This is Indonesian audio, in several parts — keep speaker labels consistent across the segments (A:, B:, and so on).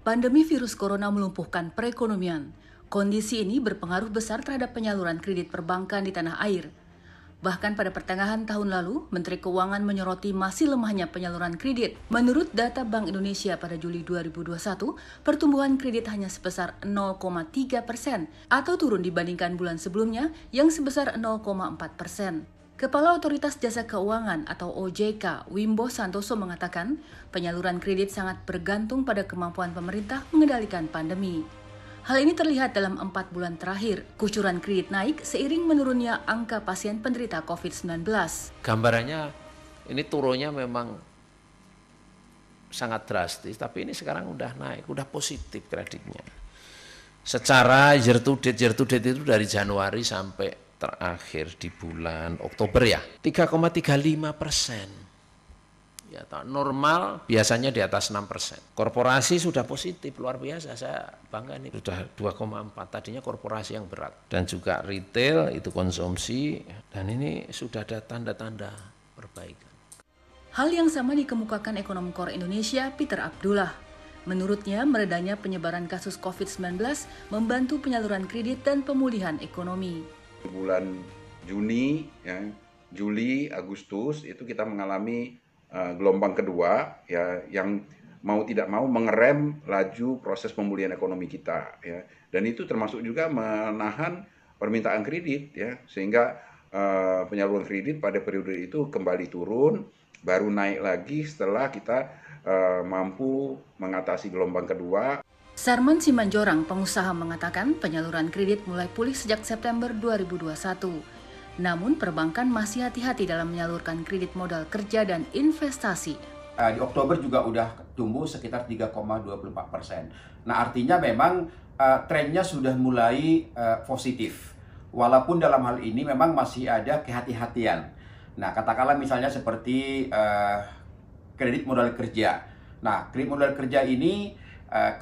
A: Pandemi virus corona melumpuhkan perekonomian. Kondisi ini berpengaruh besar terhadap penyaluran kredit perbankan di tanah air. Bahkan pada pertengahan tahun lalu, Menteri Keuangan menyoroti masih lemahnya penyaluran kredit. Menurut data Bank Indonesia pada Juli 2021, pertumbuhan kredit hanya sebesar 0,3% atau turun dibandingkan bulan sebelumnya yang sebesar 0,4%. Kepala Otoritas Jasa Keuangan atau OJK, Wimbo Santoso mengatakan, penyaluran kredit sangat bergantung pada kemampuan pemerintah mengendalikan pandemi. Hal ini terlihat dalam 4 bulan terakhir. Kucuran kredit naik seiring menurunnya angka pasien penderita COVID-19.
B: Gambarannya ini turunnya memang sangat drastis, tapi ini sekarang udah naik, udah positif kreditnya. Secara year to date itu dari Januari sampai terakhir di bulan Oktober ya, 3,35%. Ya, normal biasanya di atas 6%. Korporasi sudah positif, luar biasa, saya bangga nih. Sudah 2,4, tadinya korporasi yang berat. Dan juga retail, itu konsumsi, dan ini sudah ada tanda-tanda perbaikan.
A: Hal yang sama dikemukakan ekonom KOR Indonesia, Peter Abdullah. Menurutnya, meredanya penyebaran kasus COVID-19 membantu penyaluran kredit dan pemulihan ekonomi.
C: Bulan Juni, ya, Juli, Agustus itu kita mengalami gelombang kedua, ya, yang mau tidak mau mengerem laju proses pemulihan ekonomi kita, ya, dan itu termasuk juga menahan permintaan kredit, ya, sehingga penyaluran kredit pada periode itu kembali turun, baru naik lagi setelah kita mampu mengatasi gelombang kedua.
A: Sarman Simanjorang, pengusaha, mengatakan penyaluran kredit mulai pulih sejak September 2021. Namun perbankan masih hati-hati dalam menyalurkan kredit modal kerja dan investasi.
D: Di Oktober juga udah tumbuh sekitar 3,24%. Nah, artinya memang trennya sudah mulai positif. Walaupun dalam hal ini memang masih ada kehati-hatian. Nah, katakanlah misalnya seperti kredit modal kerja. Nah, kredit modal kerja ini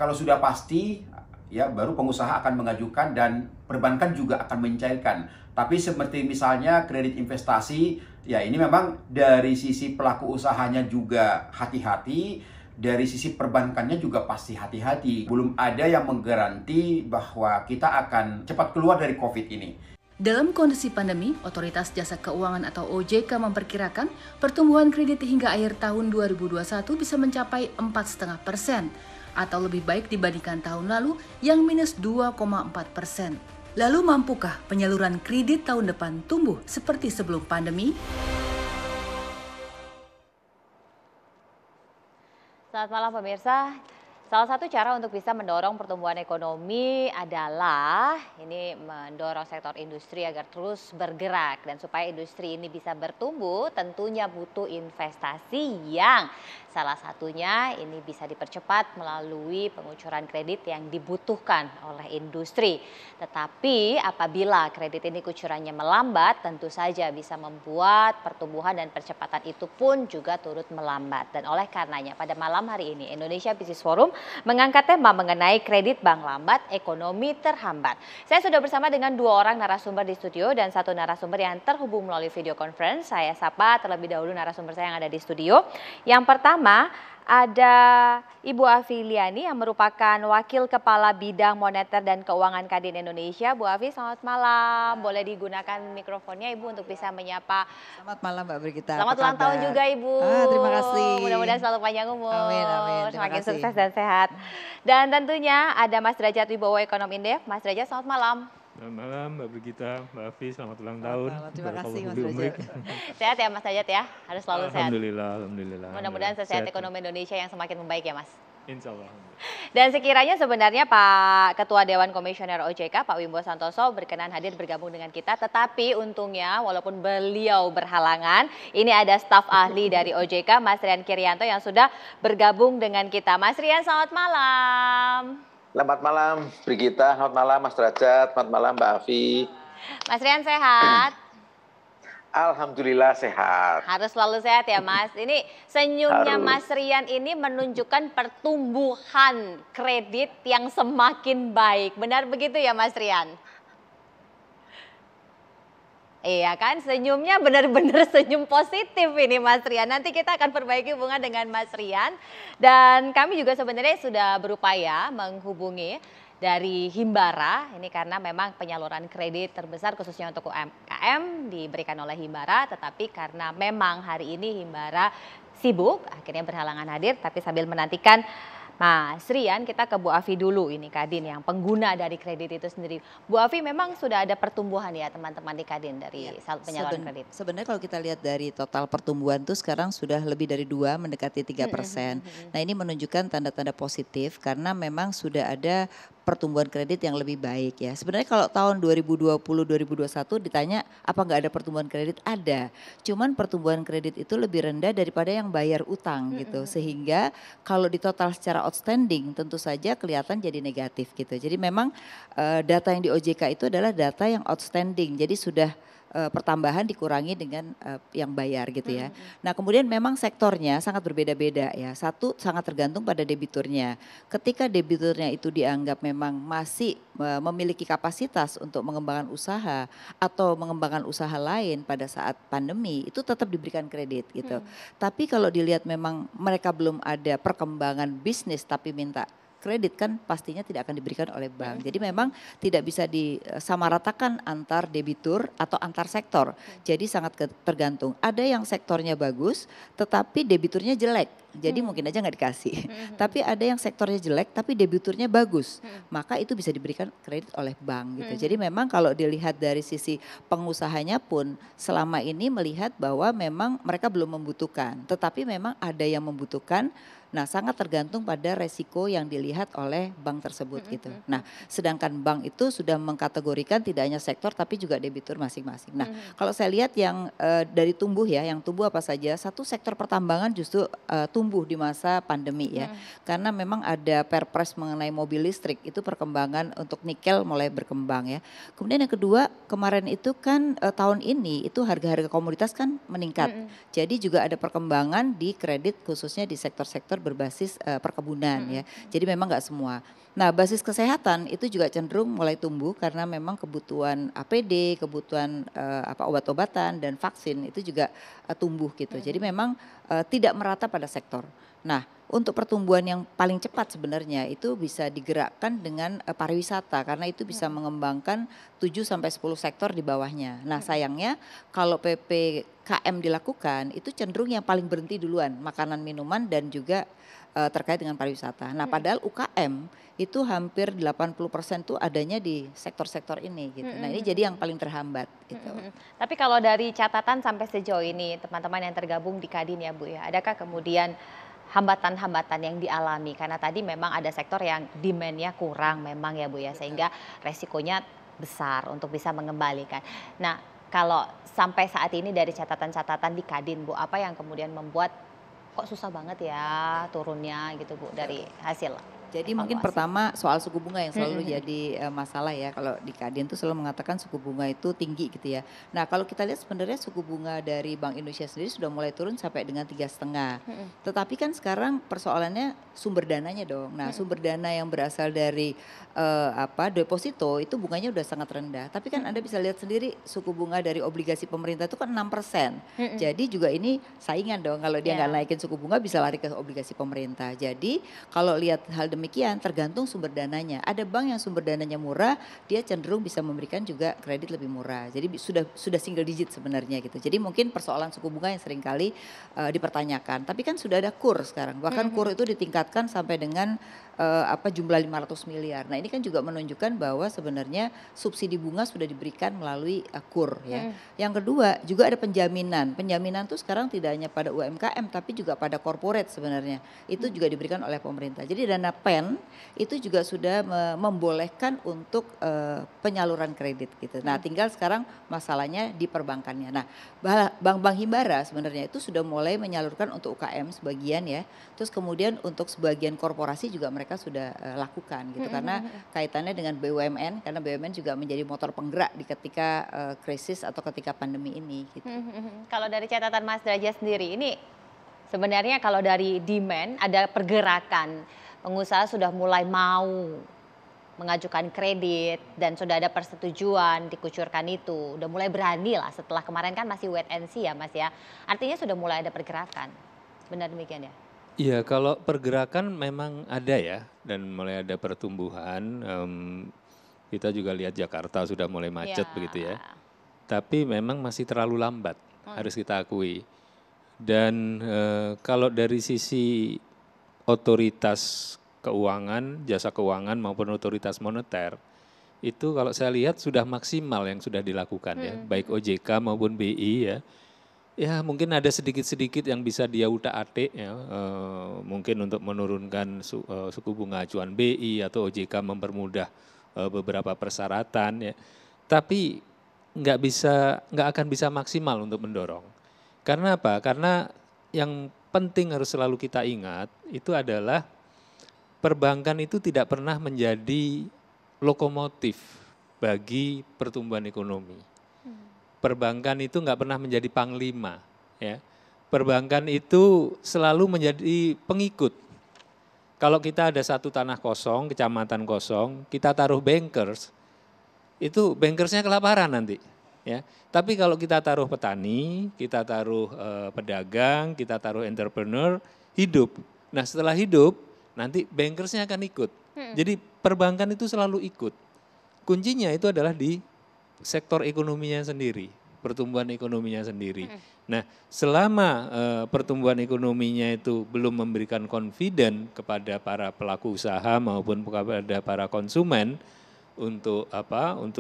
D: kalau sudah pasti, ya baru pengusaha akan mengajukan dan perbankan juga akan mencairkan. Tapi seperti misalnya kredit investasi, ya ini memang dari sisi pelaku usahanya juga hati-hati, dari sisi perbankannya juga pasti hati-hati. Belum ada yang menggaranti bahwa kita akan cepat keluar dari COVID ini.
A: Dalam kondisi pandemi, Otoritas Jasa Keuangan atau OJK memperkirakan pertumbuhan kredit hingga akhir tahun 2021 bisa mencapai 4,5%. Atau lebih baik dibandingkan tahun lalu yang minus 2,4%. Lalu mampukah penyaluran kredit tahun depan tumbuh seperti sebelum pandemi?
E: Selamat malam pemirsa. Salah satu cara untuk bisa mendorong pertumbuhan ekonomi adalah ini mendorong sektor industri agar terus bergerak, dan supaya industri ini bisa bertumbuh tentunya butuh investasi yang salah satunya ini bisa dipercepat melalui pengucuran kredit yang dibutuhkan oleh industri. Tetapi apabila kredit ini kucurannya melambat, tentu saja bisa membuat pertumbuhan dan percepatan itu pun juga turut melambat. Dan oleh karenanya pada malam hari ini Indonesia Business Forum mengangkat tema mengenai kredit bank lambat, ekonomi terhambat. Saya sudah bersama dengan 2 orang narasumber di studio dan 1 narasumber yang terhubung melalui video conference. Saya sapa terlebih dahulu narasumber saya yang ada di studio. Yang pertama ada Ibu Afiliani yang merupakan Wakil Kepala Bidang Moneter dan Keuangan Kadin Indonesia. Bu Afi, selamat malam. Boleh digunakan mikrofonnya Ibu untuk bisa menyapa.
F: Selamat malam Mbak Brigita.
E: Selamat ulang tahun juga Ibu.
F: Terima kasih.
E: Mudah-mudahan selalu panjang umur.
F: Amin, amin.
E: Semakin sukses dan sehat. Dan tentunya ada Mas Derajat Wibowo, Ekonom Indef. Mas Derajat, selamat malam.
G: Selamat malam Mbak Brigita, Mbak Afi, selamat ulang tahun.
F: Terima kasih Mas Derajat.
E: Sehat ya Mas Derajat ya, harus selalu sehat.
G: Alhamdulillah.
E: Mudah-mudahan sehat ekonomi Indonesia yang semakin membaik ya Mas.
G: Insya Allah.
E: Dan sekiranya sebenarnya Pak Ketua Dewan Komisioner OJK, Pak Wimbo Santoso berkenan hadir bergabung dengan kita. Tetapi untungnya walaupun beliau berhalangan, ini ada staf ahli dari OJK, Mas Rian Kirianto yang sudah bergabung dengan kita. Mas Rian, selamat malam.
H: Selamat malam Brigita, selamat malam Mas Derajat, selamat malam Mbak Afi.
E: Mas Rian sehat?
H: Alhamdulillah sehat.
E: Harus selalu sehat ya Mas. Ini senyumnya Mas Rian ini menunjukkan pertumbuhan kredit yang semakin baik. Benar begitu ya Mas Rian? Iya kan, senyumnya benar-benar senyum positif ini Mas Rian. Nanti kita akan perbaiki hubungan dengan Mas Rian. Dan kami juga sebenarnya sudah berupaya menghubungi dari Himbara. Ini karena memang penyaluran kredit terbesar khususnya untuk UMKM diberikan oleh Himbara. Tetapi karena memang hari ini Himbara sibuk, akhirnya berhalangan hadir. Tapi sambil menantikan Mas Rian, kita ke Bu Afi dulu ini Kadin yang pengguna dari kredit itu sendiri. Bu Afi, memang sudah ada pertumbuhan ya teman-teman di Kadin dari penyaluran kredit?
F: Sebenarnya kalau kita lihat dari total pertumbuhan itu sekarang sudah lebih dari 2 mendekati 3%. Nah ini menunjukkan tanda-tanda positif karena memang sudah ada pertumbuhan kredit yang lebih baik ya. Sebenarnya kalau tahun 2020-2021 ditanya apa nggak ada pertumbuhan kredit? Ada. Cuman pertumbuhan kredit itu lebih rendah daripada yang bayar utang gitu. Sehingga kalau di total secara outstanding tentu saja kelihatan jadi negatif gitu. Jadi memang data yang di OJK itu adalah data yang outstanding. Jadi sudah pertambahan dikurangi dengan yang bayar gitu ya. Nah kemudian memang sektornya sangat berbeda-beda ya. Satu sangat tergantung pada debiturnya. Ketika debiturnya itu dianggap memang masih memiliki kapasitas untuk mengembangkan usaha atau mengembangkan usaha lain pada saat pandemi itu tetap diberikan kredit gitu. Tapi kalau dilihat memang mereka belum ada perkembangan bisnis tapi minta kredit kan pastinya tidak akan diberikan oleh bank. Jadi memang tidak bisa disamaratakan antar debitur atau antar sektor. Jadi sangat tergantung. Ada yang sektornya bagus tetapi debiturnya jelek. Jadi mungkin aja nggak dikasih. Tapi ada yang sektornya jelek tapi debiturnya bagus. Maka itu bisa diberikan kredit oleh bank gitu. Jadi memang kalau dilihat dari sisi pengusahanya pun selama ini melihat bahwa memang mereka belum membutuhkan. Tetapi memang ada yang membutuhkan. Nah sangat tergantung pada resiko yang dilihat oleh bank tersebut gitu. Nah sedangkan bank itu sudah mengkategorikan tidak hanya sektor tapi juga debitur masing-masing. Nah kalau saya lihat yang dari tumbuh ya, yang tumbuh apa saja, satu sektor pertambangan justru tumbuh di masa pandemi ya. Karena memang ada perpres mengenai mobil listrik, itu perkembangan untuk nikel mulai berkembang ya. Kemudian yang kedua kemarin itu kan tahun ini itu harga-harga komoditas kan meningkat. Jadi juga ada perkembangan di kredit khususnya di sektor-sektor berbasis perkebunan ya. Jadi memang nggak semua. Nah basis kesehatan itu juga cenderung mulai tumbuh karena memang kebutuhan APD, kebutuhan obat-obatan dan vaksin itu juga tumbuh gitu. Jadi memang tidak merata pada sektor. Nah untuk pertumbuhan yang paling cepat sebenarnya itu bisa digerakkan dengan pariwisata karena itu bisa mengembangkan 7-10 sektor di bawahnya. Nah sayangnya kalau PPKM dilakukan itu cenderung yang paling berhenti duluan makanan minuman dan juga terkait dengan pariwisata. Nah padahal UKM itu hampir 80% tuh adanya di sektor-sektor ini gitu. Nah ini jadi yang paling terhambat gitu.
E: Tapi kalau dari catatan sampai sejauh ini teman-teman yang tergabung di Kadin ya Bu ya, adakah kemudian hambatan-hambatan yang dialami? Karena tadi memang ada sektor yang demand-nya kurang memang ya Bu ya, sehingga resikonya besar untuk bisa mengembalikan. Nah kalau sampai saat ini dari catatan-catatan di Kadin Bu, apa yang kemudian membuat kok susah banget ya turunnya gitu Bu dari hasil?
F: Jadi mungkin pertama soal suku bunga yang selalu jadi masalah ya, kalau di Kadin tuh selalu mengatakan suku bunga itu tinggi gitu ya. Nah kalau kita lihat sebenarnya suku bunga dari Bank Indonesia sendiri sudah mulai turun sampai dengan 3,5. Tetapi kan sekarang persoalannya sumber dananya dong. Nah sumber dana yang berasal dari deposito itu bunganya udah sangat rendah. Tapi kan Anda bisa lihat sendiri suku bunga dari obligasi pemerintah itu kan 6%. Jadi juga ini saingan dong, kalau dia nggak naikin suku bunga bisa lari ke obligasi pemerintah. Jadi kalau lihat hal demikian tergantung sumber dananya. Ada bank yang sumber dananya murah, dia cenderung bisa memberikan juga kredit lebih murah. Jadi sudah single digit sebenarnya gitu. Jadi mungkin persoalan suku bunga yang seringkali dipertanyakan. Tapi kan sudah ada KUR sekarang. Bahkan KUR itu ditingkatkan sampai dengan jumlah 500 miliar. Nah ini kan juga menunjukkan bahwa sebenarnya subsidi bunga sudah diberikan melalui KUR ya. Yang kedua juga ada penjaminan. Penjaminan tuh sekarang tidak hanya pada UMKM tapi juga pada corporate sebenarnya. Itu juga diberikan oleh pemerintah. Jadi dana PEN itu juga sudah membolehkan untuk penyaluran kredit gitu. Nah tinggal sekarang masalahnya di perbankannya. Nah bank-bank Himbara sebenarnya itu sudah mulai menyalurkan untuk UKM sebagian ya. Terus kemudian untuk sebagian korporasi juga mereka sudah lakukan gitu. Karena kaitannya dengan BUMN, karena BUMN juga menjadi motor penggerak di ketika krisis atau ketika pandemi ini gitu.
E: Kalau dari catatan Mas Derajat sendiri ini sebenarnya kalau dari demand ada pergerakan, pengusaha sudah mulai mau mengajukan kredit dan sudah ada persetujuan dikucurkan itu. Udah mulai berani lah setelah kemarin kan masih wait and see ya Mas ya. Artinya sudah mulai ada pergerakan. Benar demikian ya?
G: Iya, kalau pergerakan memang ada ya, dan mulai ada pertumbuhan. Kita juga lihat Jakarta sudah mulai macet begitu ya. Tapi memang masih terlalu lambat, harus kita akui. Dan kalau dari sisi otoritas keuangan, jasa keuangan maupun otoritas moneter, itu kalau saya lihat sudah maksimal yang sudah dilakukan ya, baik OJK maupun BI ya. Ya mungkin ada sedikit-sedikit yang bisa dia utak-atik ya, mungkin untuk menurunkan suku bunga acuan BI atau OJK mempermudah beberapa persyaratan ya. Tapi nggak akan bisa maksimal untuk mendorong. Karena apa? Karena yang penting harus selalu kita ingat itu adalah perbankan itu tidak pernah menjadi lokomotif bagi pertumbuhan ekonomi. Perbankan itu nggak pernah menjadi panglima, ya. Perbankan itu selalu menjadi pengikut. Kalau kita ada satu tanah kosong, kecamatan kosong, kita taruh bankers, itu bankersnya kelaparan nanti. Ya. Tapi kalau kita taruh petani, kita taruh pedagang, kita taruh entrepreneur, hidup. Nah setelah hidup, nanti bankersnya akan ikut. Jadi perbankan itu selalu ikut. Kuncinya itu adalah di sektor ekonominya sendiri, pertumbuhan ekonominya sendiri. Nah selama pertumbuhan ekonominya itu belum memberikan confident kepada para pelaku usaha maupun kepada para konsumen untuk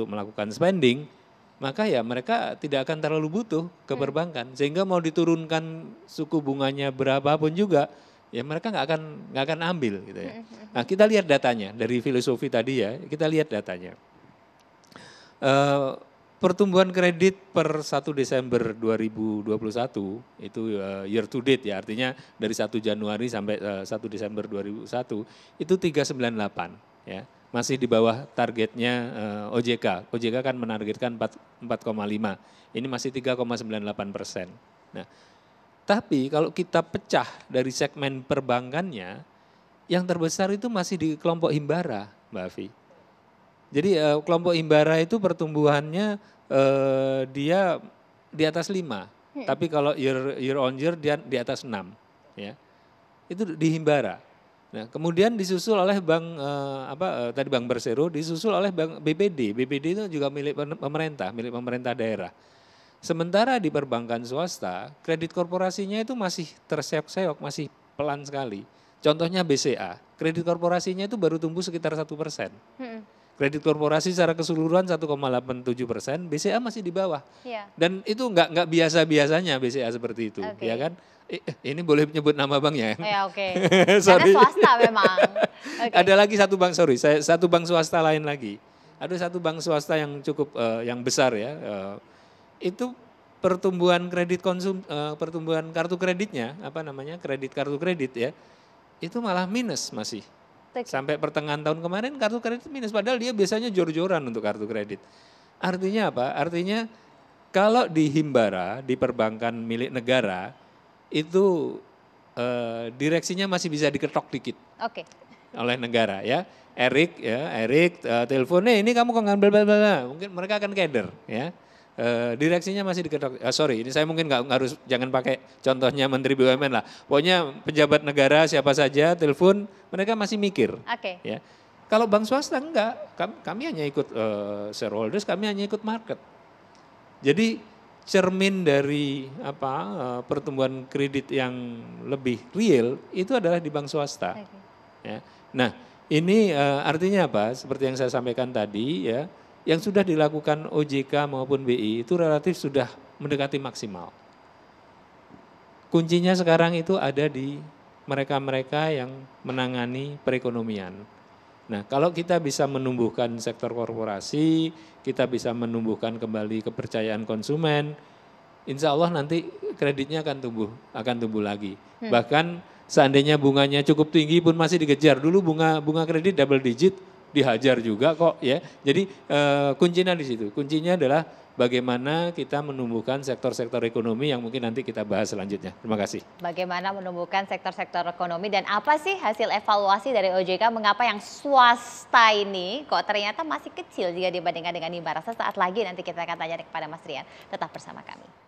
G: melakukan spending, maka ya mereka tidak akan terlalu butuh ke perbankan. Sehingga mau diturunkan suku bunganya berapapun juga, ya mereka nggak akan ambil gitu ya. Nah kita lihat datanya dari filosofi tadi ya, kita lihat datanya. Pertumbuhan kredit per 1 Desember 2021 itu year to date ya, artinya dari 1 Januari sampai 1 Desember 2001 itu 398 ya. Masih di bawah targetnya OJK. OJK kan menargetkan 4,5. Ini masih 3,98%. Nah, tapi kalau kita pecah dari segmen perbankannya, yang terbesar itu masih di kelompok himbara, Mbak Afi. Jadi kelompok himbara itu pertumbuhannya dia di atas 5. Tapi kalau year on year dia di atas 6. Ya. Itu di himbara. Nah, kemudian disusul oleh bank tadi Bank Persero, disusul oleh Bank BPD. BPD itu juga milik pemerintah daerah. Sementara di perbankan swasta, kredit korporasinya itu masih terseok-seok, masih pelan sekali. Contohnya BCA, kredit korporasinya itu baru tumbuh sekitar 1%. Kredit korporasi secara keseluruhan 1,87%, BCA masih di bawah. Ya. Dan itu nggak biasa-biasanya BCA seperti itu, ya kan? Ini boleh nyebut nama banknya?
E: Ya, oke. Karena swasta memang.
G: Ada lagi satu bank, satu bank swasta lain lagi. Ada satu bank swasta yang cukup yang besar ya. Itu pertumbuhan pertumbuhan kartu kreditnya, kredit kartu kredit ya, itu malah minus masih. Sampai pertengahan tahun kemarin kartu kredit minus, padahal dia biasanya jor-joran untuk kartu kredit. Artinya apa? Artinya kalau di himbara, di perbankan milik negara, itu direksinya masih bisa diketok dikit oleh negara ya. Erik teleponnya ini kamu kok ngambil mungkin mereka akan keder ya. Direksinya masih diketok. Ini saya mungkin nggak harus, jangan pakai contohnya Menteri BUMN lah. Pokoknya pejabat negara siapa saja telepon, mereka masih mikir. Ya. Kalau bank swasta enggak, kami hanya ikut shareholders, kami hanya ikut market. Jadi cermin dari pertumbuhan kredit yang lebih real itu adalah di bank swasta. Ya. Nah ini artinya apa? Seperti yang saya sampaikan tadi ya. Yang sudah dilakukan OJK maupun BI itu relatif sudah mendekati maksimal. Kuncinya sekarang itu ada di mereka-mereka yang menangani perekonomian. Nah, kalau kita bisa menumbuhkan sektor korporasi, kita bisa menumbuhkan kembali kepercayaan konsumen, insya Allah nanti kreditnya akan tumbuh lagi. Bahkan seandainya bunganya cukup tinggi pun masih dikejar. Dulu bunga kredit double digit, dihajar juga kok ya. Jadi kuncinya di situ. Kuncinya adalah bagaimana kita menumbuhkan sektor-sektor ekonomi yang mungkin nanti kita bahas selanjutnya. Terima kasih.
E: Bagaimana menumbuhkan sektor-sektor ekonomi dan apa sih hasil evaluasi dari OJK mengapa yang swasta ini kok ternyata masih kecil jika dibandingkan dengan Himbara. Sesaat lagi nanti kita akan tanya kepada Mas Rian. Tetap bersama kami.